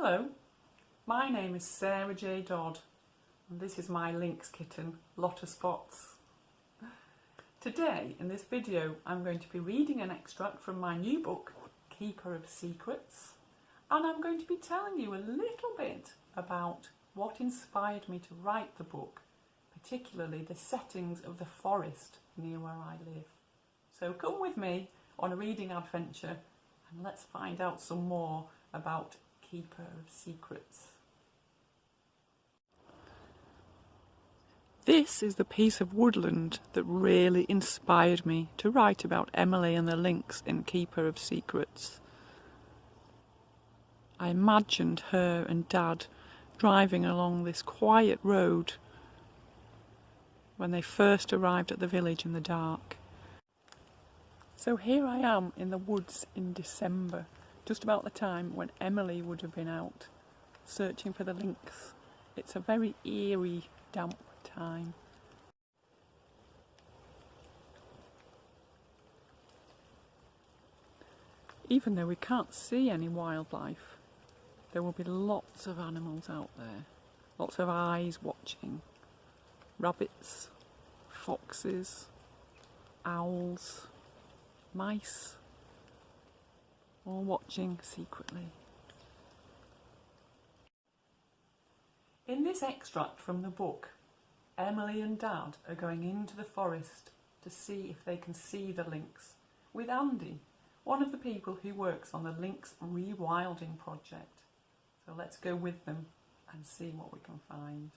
Hello, my name is Sarah J Dodd and this is my Lynx kitten, Lotta Spots. Today in this video I'm going to be reading an extract from my new book, Keeper of Secrets, and I'm going to be telling you a little bit about what inspired me to write the book, particularly the settings of the forest near where I live. So come with me on a reading adventure and let's find out some more about Keeper of Secrets. This is the piece of woodland that really inspired me to write about Emily and the lynx in Keeper of Secrets. I imagined her and Dad driving along this quiet road when they first arrived at the village in the dark. So here I am in the woods in December, just about the time when Emily would have been out searching for the lynx. It's a very eerie, damp time. Even though we can't see any wildlife, there will be lots of animals out there, lots of eyes watching. Rabbits, foxes, owls, mice, all watching secretly. In this extract from the book, Emily and Dad are going into the forest to see if they can see the lynx with Andy, one of the people who works on the lynx rewilding project. So let's go with them and see what we can find.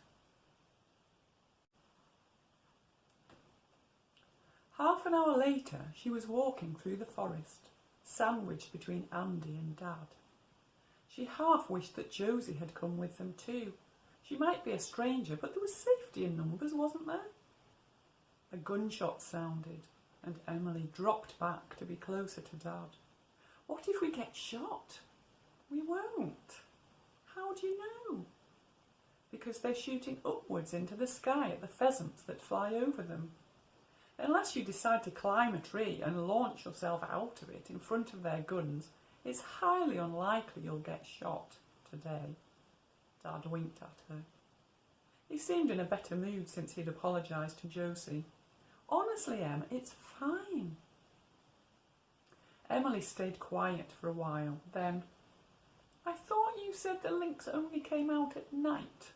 Half an hour later, she was walking through the forest, sandwiched between Andy and Dad. She half wished that Josie had come with them too. She might be a stranger, but there was safety in numbers, wasn't there? A gunshot sounded, and Emily dropped back to be closer to Dad. What if we get shot? We won't. How do you know? Because they're shooting upwards into the sky at the pheasants that fly over them. Unless you decide to climb a tree and launch yourself out of it in front of their guns, it's highly unlikely you'll get shot today. Dad winked at her. He seemed in a better mood since he'd apologised to Josie. Honestly, Em, it's fine. Emily stayed quiet for a while. Then, I thought you said the lynx only came out at night.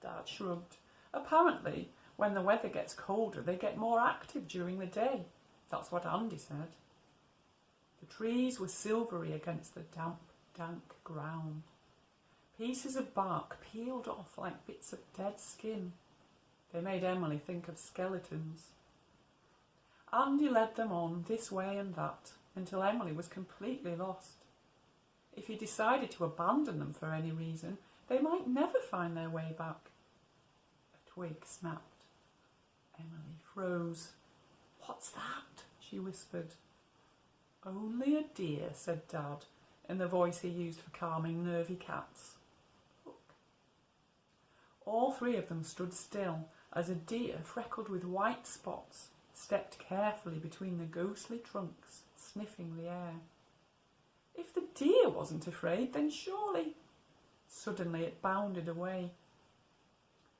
Dad shrugged. Apparently, when the weather gets colder, they get more active during the day. That's what Andy said. The trees were silvery against the damp, dank ground. Pieces of bark peeled off like bits of dead skin. They made Emily think of skeletons. Andy led them on this way and that until Emily was completely lost. If he decided to abandon them for any reason, they might never find their way back. A twig snapped. Emily froze. "What's that?" she whispered. "Only a deer," said Dad, in the voice he used for calming nervy cats. Look. All three of them stood still as a deer, freckled with white spots, stepped carefully between the ghostly trunks, sniffing the air. If the deer wasn't afraid, then surely... Suddenly it bounded away,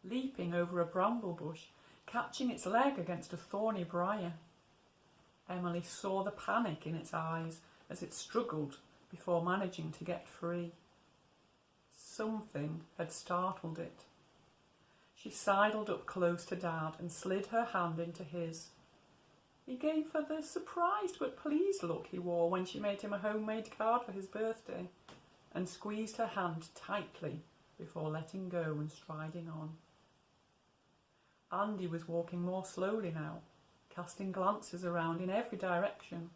leaping over a bramble bush, catching its leg against a thorny briar. Emily saw the panic in its eyes as it struggled before managing to get free. Something had startled it. She sidled up close to Dad and slid her hand into his. He gave her the surprised but pleased look he wore when she made him a homemade card for his birthday, and squeezed her hand tightly before letting go and striding on. Andy was walking more slowly now, casting glances around in every direction.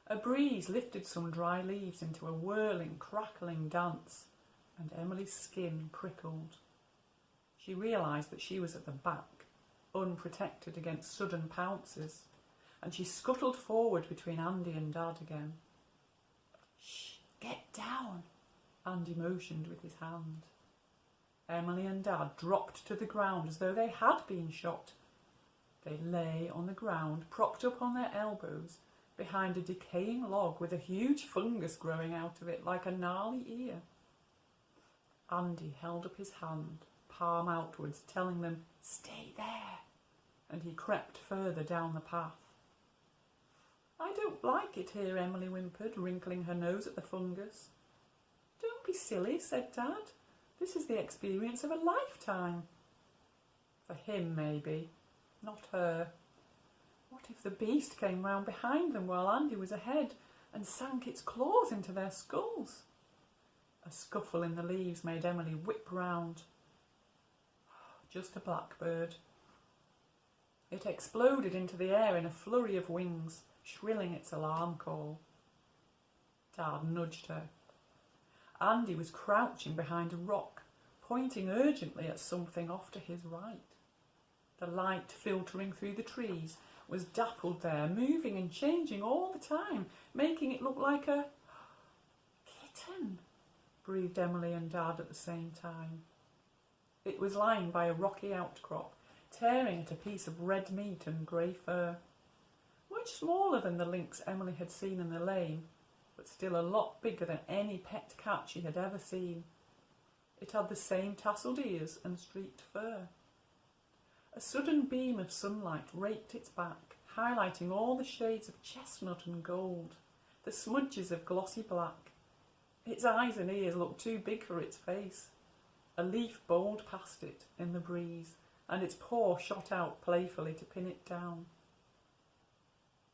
A breeze lifted some dry leaves into a whirling, crackling dance, and Emily's skin prickled. She realised that she was at the back, unprotected against sudden pounces, and she scuttled forward between Andy and Dad again. "Shh, get down," Andy motioned with his hand. Emily and Dad dropped to the ground as though they had been shot. They lay on the ground, propped up on their elbows, behind a decaying log with a huge fungus growing out of it like a gnarly ear. Andy held up his hand, palm outwards, telling them, "Stay there," and he crept further down the path. "I don't like it here," Emily whimpered, wrinkling her nose at the fungus. "Don't be silly," said Dad. "This is the experience of a lifetime." For him, maybe. Not her. What if the beast came round behind them while Andy was ahead and sank its claws into their skulls? A scuffle in the leaves made Emily whip round. Just a blackbird. It exploded into the air in a flurry of wings, shrilling its alarm call. Dad nudged her. Andy was crouching behind a rock, pointing urgently at something off to his right. The light filtering through the trees was dappled there, moving and changing all the time, making it look like a kitten, breathed Emily and Dad at the same time. It was lying by a rocky outcrop, tearing at a piece of red meat and grey fur. Much smaller than the lynx Emily had seen in the lane, but still a lot bigger than any pet cat she had ever seen. It had the same tasselled ears and streaked fur. A sudden beam of sunlight raked its back, highlighting all the shades of chestnut and gold, the smudges of glossy black. Its eyes and ears looked too big for its face. A leaf bowled past it in the breeze, and its paw shot out playfully to pin it down.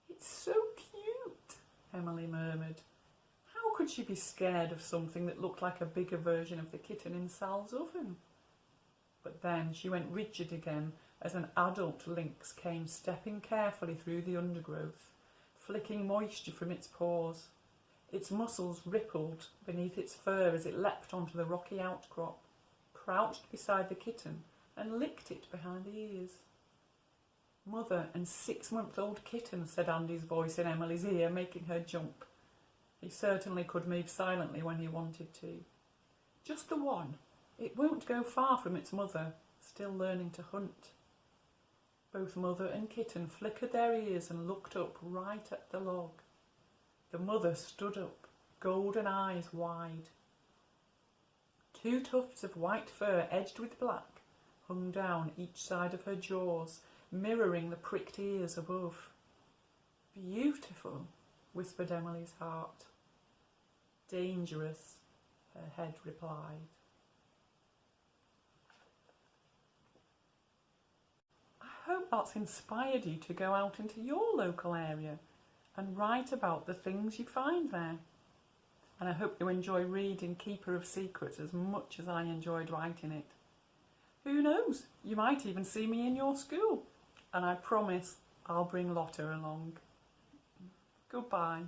"It's so cute," Emily murmured. How could she be scared of something that looked like a bigger version of the kitten in Sal's oven? But then she went rigid again as an adult lynx came stepping carefully through the undergrowth, flicking moisture from its paws. Its muscles rippled beneath its fur as it leapt onto the rocky outcrop, crouched beside the kitten and licked it behind the ears. "Mother and 6-month-old kitten," said Andy's voice in Emily's ear, making her jump. He certainly could move silently when he wanted to. "Just the one. It won't go far from its mother, still learning to hunt." Both mother and kitten flickered their ears and looked up right at the log. The mother stood up, golden eyes wide. 2 tufts of white fur edged with black hung down each side of her jaws, mirroring the pricked ears above. "Beautiful," whispered Emily's heart. "Dangerous," her head replied. I hope that's inspired you to go out into your local area and write about the things you find there. And I hope you enjoy reading Keeper of Secrets as much as I enjoyed writing it. Who knows, you might even see me in your school, and I promise I'll bring Lotta along. Goodbye.